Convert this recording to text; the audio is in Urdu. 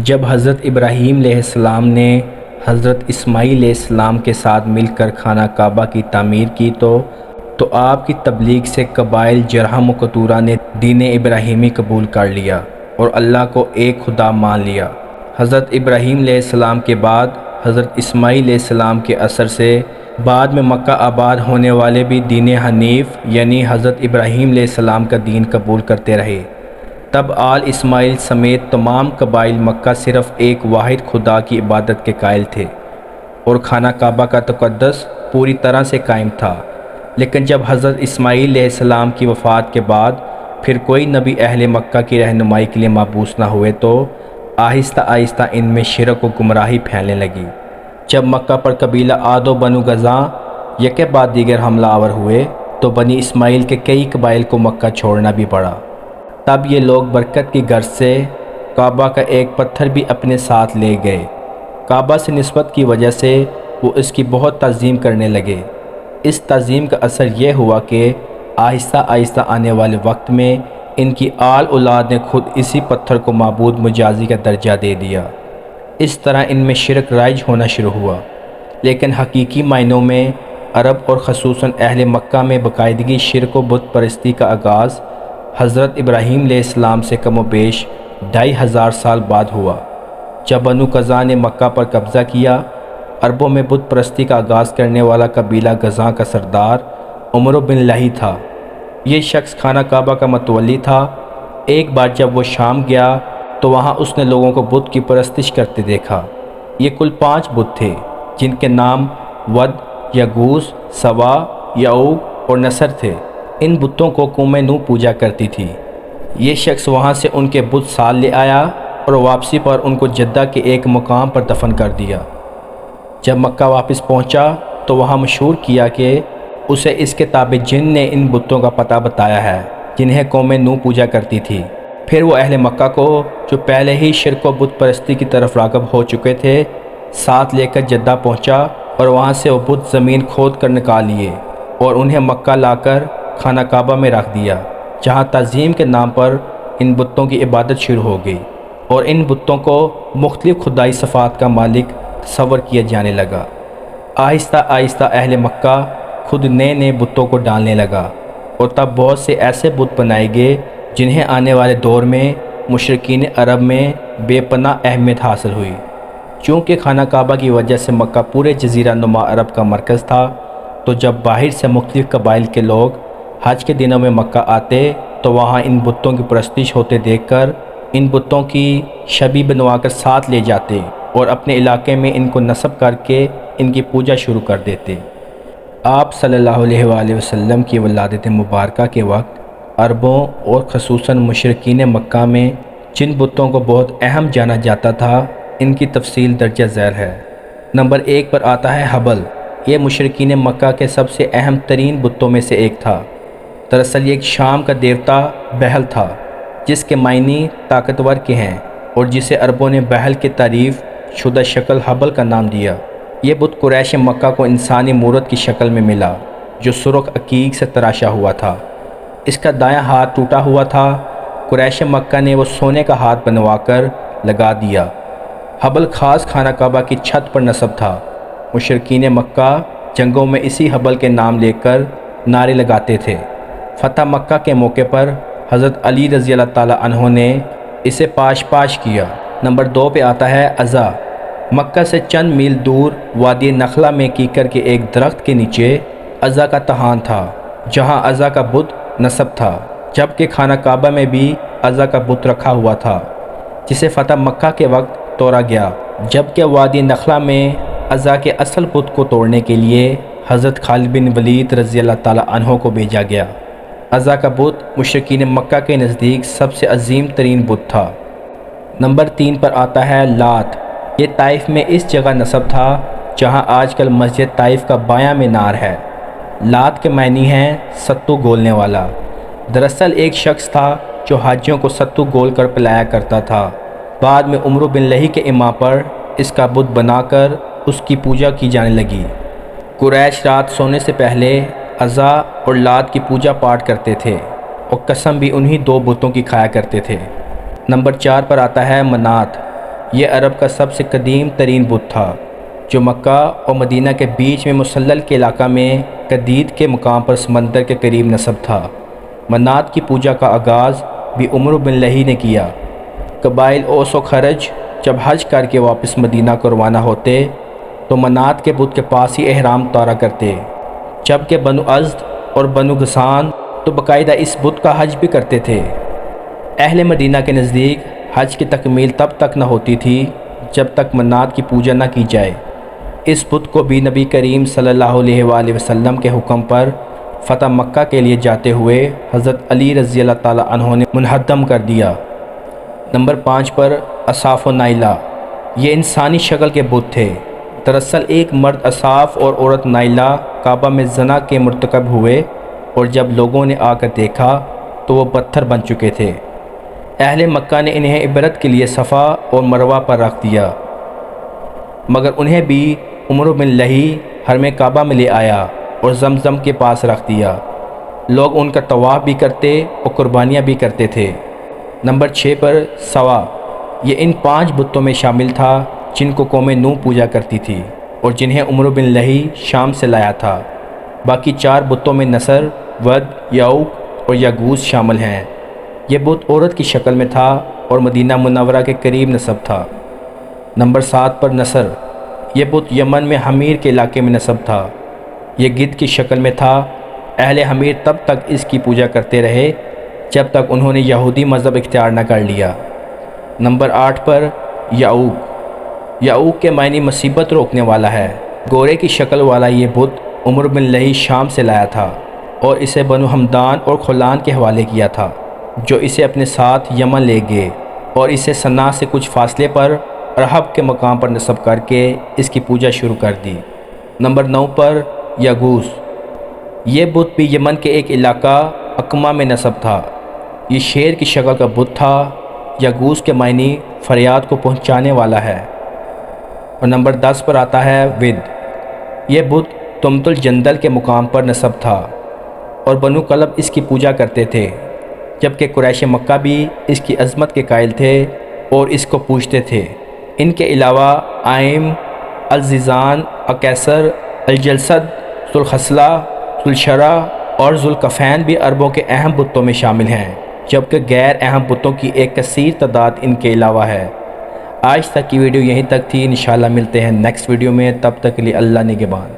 جب حضرت ابراہیم علیہ السلام نے حضرت اسماعیل علیہ السلام کے ساتھ مل کر خانہ کعبہ کی تعمیر کی تو آپ کی تبلیغ سے قبائل جرہم و قطورہ نے دین ابراہیمی قبول کر لیا اور اللہ کو ایک خدا مان لیا۔ حضرت ابراہیم علیہ السلام کے بعد حضرت اسماعیل علیہ السلام کے اثر سے بعد میں مکہ آباد ہونے والے بھی دین حنیف یعنی حضرت ابراہیم علیہ السلام کا دین قبول کرتے رہے۔ تب آل اسماعیل سمیت تمام قبائل مکہ صرف ایک واحد خدا کی عبادت کے قائل تھے اور خانہ کعبہ کا تقدس پوری طرح سے قائم تھا۔ لیکن جب حضرت اسماعیل علیہ السلام کی وفات کے بعد پھر کوئی نبی اہل مکہ کی رہنمائی کے لیے مبعوث نہ ہوئے تو آہستہ آہستہ ان میں شرک و گمراہی پھیلنے لگی۔ جب مکہ پر قبیلہ عاد و بنو غزاں یکے بعد دیگر حملہ آور ہوئے تو بنی اسماعیل کے کئی قبائل کو مکہ چھوڑنا بھی پڑا۔ تب یہ لوگ برکت کی غرض سے کعبہ کا ایک پتھر بھی اپنے ساتھ لے گئے۔ کعبہ سے نسبت کی وجہ سے وہ اس کی بہت تعظیم کرنے لگے۔ اس تعظیم کا اثر یہ ہوا کہ آہستہ آہستہ آنے والے وقت میں ان کی آل اولاد نے خود اسی پتھر کو معبود مجازی کا درجہ دے دیا۔ اس طرح ان میں شرک رائج ہونا شروع ہوا، لیکن حقیقی معنوں میں عرب اور خصوصاً اہل مکہ میں باقاعدگی شرک و بت پرستی کا آغاز حضرت ابراہیم علیہ السلام سے کم و بیش 2500 سال بعد ہوا۔ جب بنو قزاں نے مکہ پر قبضہ کیا، عربوں میں بت پرستی کا آغاز کرنے والا قبیلہ غزاں کا سردار عمرو بن لہی تھا۔ یہ شخص خانہ کعبہ کا متولی تھا۔ ایک بار جب وہ شام گیا تو وہاں اس نے لوگوں کو بت کی پرستش کرتے دیکھا۔ یہ کل 5 بت تھے جن کے نام ود، یغوث، سوا، یعوق اور نصر تھے۔ ان بتوں کو قوم نوح پوجا کرتی تھی۔ یہ شخص وہاں سے ان کے بت سال لے آیا اور واپسی پر ان کو جدہ کے ایک مقام پر دفن کر دیا۔ جب مکہ واپس پہنچا تو وہاں مشہور کیا کہ اسے اس کتاب جن نے ان بتوں کا پتہ بتایا ہے جنہیں قوم نوح پوجا کرتی تھی۔ پھر وہ اہل مکہ کو جو پہلے ہی شرک و بت پرستی کی طرف راغب ہو چکے تھے ساتھ لے کر جدہ پہنچا اور وہاں سے وہ بت زمین کھود کر نکال لیے اور انہیں مکہ لا کر خانہ کعبہ میں رکھ دیا، جہاں تعظیم کے نام پر ان بتوں کی عبادت شروع ہو گئی اور ان بتوں کو مختلف خدائی صفات کا مالک تصور کیا جانے لگا۔ آہستہ آہستہ اہل مکہ خود نئے نئے بتوں کو ڈالنے لگا اور تب بہت سے ایسے بت بنائے گئے جنہیں آنے والے دور میں مشرکین عرب میں بے پناہ اہمیت حاصل ہوئی۔ چونکہ خانہ کعبہ کی وجہ سے مکہ پورے جزیرہ نما عرب کا مرکز تھا، تو جب باہر سے مختلف قبائل کے لوگ حج کے دنوں میں مکہ آتے تو وہاں ان بتوں کی پرستش ہوتے دیکھ کر ان بتوں کی شبیہ بنوا کر ساتھ لے جاتے اور اپنے علاقے میں ان کو نصب کر کے ان کی پوجا شروع کر دیتے۔ آپ صلی اللہ علیہ وآلہ وسلم کی ولادت مبارکہ کے وقت عربوں اور خصوصاً مشرکین مکہ میں جن بتوں کو بہت اہم جانا جاتا تھا ان کی تفصیل درجہ ذیل ہے۔ نمبر 1 پر آتا ہے حبل۔ یہ مشرکین مکہ کے سب سے اہم ترین بتوں میں سے ایک تھا۔ دراصل یہ ایک شام کا دیوتا بہل تھا جس کے معنی طاقتور کے ہیں اور جسے عربوں نے بہل کی تعریف شدہ شکل حبل کا نام دیا۔ یہ بت قریش مکہ کو انسانی مورت کی شکل میں ملا جو سرخ عقیق سے تراشا ہوا تھا۔ اس کا دایاں ہاتھ ٹوٹا ہوا تھا۔ قریش مکہ نے وہ سونے کا ہاتھ بنوا کر لگا دیا۔ حبل خاص خانہ کعبہ کی چھت پر نصب تھا۔ مشرکین مکہ جنگوں میں اسی حبل کے نام لے کر نعرے لگاتے تھے۔ فتح مکہ کے موقع پر حضرت علی رضی اللہ تعالیٰ عنہ نے اسے پاش کیا۔ نمبر 2 پہ آتا ہے عزا۔ مکہ سے چند میل دور وادی نخلہ میں کیکر کے ایک درخت کے نیچے عزا کا تہان تھا جہاں عزا کا بت نصب تھا، جبکہ خانہ کعبہ میں بھی عزا کا بت رکھا ہوا تھا جسے فتح مکہ کے وقت توڑا گیا، جبکہ وادی نخلہ میں عزا کے اصل بت کو توڑنے کے لیے حضرت خالد بن ولید رضی اللہ تعالیٰ عنہ کو بھیجا گیا۔ عزا کا بت مشرکین مکہ کے نزدیک سب سے عظیم ترین بت تھا۔ نمبر 3 پر آتا ہے لات۔ یہ طائف میں اس جگہ نصب تھا جہاں آج کل مسجد طائف کا بایاں مینار ہے۔ لات کے معنی ہیں ستو گولنے والا۔ دراصل ایک شخص تھا جو حاجیوں کو ستو گول کر پلایا کرتا تھا۔ بعد میں عمرو بن لہی کے اما پر اس کا بت بنا کر اس کی پوجا کی جانے لگی۔ قریش رات سونے سے پہلے عزا اور لات کی پوجا پاٹ کرتے تھے اور قسم بھی انہی 2 بتوں کی کھایا کرتے تھے۔ نمبر 4 پر آتا ہے منات۔ یہ عرب کا سب سے قدیم ترین بت تھا جو مکہ اور مدینہ کے بیچ میں مسلل کے علاقہ میں قدید کے مقام پر سمندر کے قریب نصب تھا۔ منات کی پوجا کا آغاز بھی عمرو بن لہی نے کیا۔ قبائل اوس و خرج جب حج کر کے واپس مدینہ کو روانہ ہوتے تو منات کے بت کے پاس ہی احرام اتارا کرتے، جبکہ بنو ازد اور بنو غسان تو باقاعدہ اس بت کا حج بھی کرتے تھے۔ اہل مدینہ کے نزدیک حج کی تکمیل تب تک نہ ہوتی تھی جب تک منات کی پوجا نہ کی جائے۔ اس بت کو بھی نبی کریم صلی اللہ علیہ وآلہ وسلم کے حکم پر فتح مکہ کے لیے جاتے ہوئے حضرت علی رضی اللہ تعالیٰ عنہ نے منہدم کر دیا۔ نمبر 5 پر اصاف و نائلہ، یہ انسانی شکل کے بت تھے۔ دراصل ایک مرد اصاف اور عورت نائلہ کعبہ میں زنا کے مرتکب ہوئے اور جب لوگوں نے آ کر دیکھا تو وہ پتھر بن چکے تھے۔ اہل مکہ نے انہیں عبرت کے لیے صفا اور مروہ پر رکھ دیا، مگر انہیں بھی عمرو بن لہی حرم کعبہ میں لے آیا اور زمزم کے پاس رکھ دیا۔ لوگ ان کا طواف بھی کرتے اور قربانیاں بھی کرتے تھے۔ نمبر 6 پر سوا، یہ ان 5 بتوں میں شامل تھا جن کو قوم نوح پوجا کرتی تھی اور جنہیں عمرو بن لہی شام سے لایا تھا۔ باقی 4 بتوں میں نصر، ود، یعوق اور یغوث شامل ہیں۔ یہ بت عورت کی شکل میں تھا اور مدینہ منورہ کے قریب نصب تھا۔ نمبر 7 پر نصر، یہ بت یمن میں حمیر کے علاقے میں نصب تھا۔ یہ گدھ کی شکل میں تھا۔ اہل حمیر تب تک اس کی پوجا کرتے رہے جب تک انہوں نے یہودی مذہب اختیار نہ کر لیا۔ نمبر 8 پر یعوق، یعوق کے معنی مصیبت روکنے والا ہے۔ گورے کی شکل والا یہ بت عمر بن لہی شام سے لایا تھا اور اسے بنو ہمدان اور خلان کے حوالے کیا تھا، جو اسے اپنے ساتھ یمن لے گئے اور اسے صنعا سے کچھ فاصلے پر رہب کے مقام پر نصب کر کے اس کی پوجا شروع کر دی۔ نمبر 9 پر یغوث، یہ بت بھی یمن کے ایک علاقہ اقما میں نصب تھا۔ یہ شیر کی شکل کا بت تھا۔ یغوث کے معنی فریاد کو پہنچانے والا ہے۔ اور نمبر 10 پر آتا ہے ود، یہ بت تمت الجندل کے مقام پر نصب تھا اور بنو کلب اس کی پوجا کرتے تھے، جبکہ قریش مکہ بھی اس کی عظمت کے قائل تھے اور اس کو پوجتے تھے۔ ان کے علاوہ آئم، الزیزان، اکیسر، الجلسد، ذوالخصلہ، ذوالشرح اور ذوالکفین بھی عربوں کے اہم بتوں میں شامل ہیں، جبکہ غیر اہم بتوں کی ایک کثیر تعداد ان کے علاوہ ہے۔ آج تک کی ویڈیو یہیں تک تھی۔ انشاءاللہ ملتے ہیں نیکسٹ ویڈیو میں، تب تک کے لیے اللہ نگہبان۔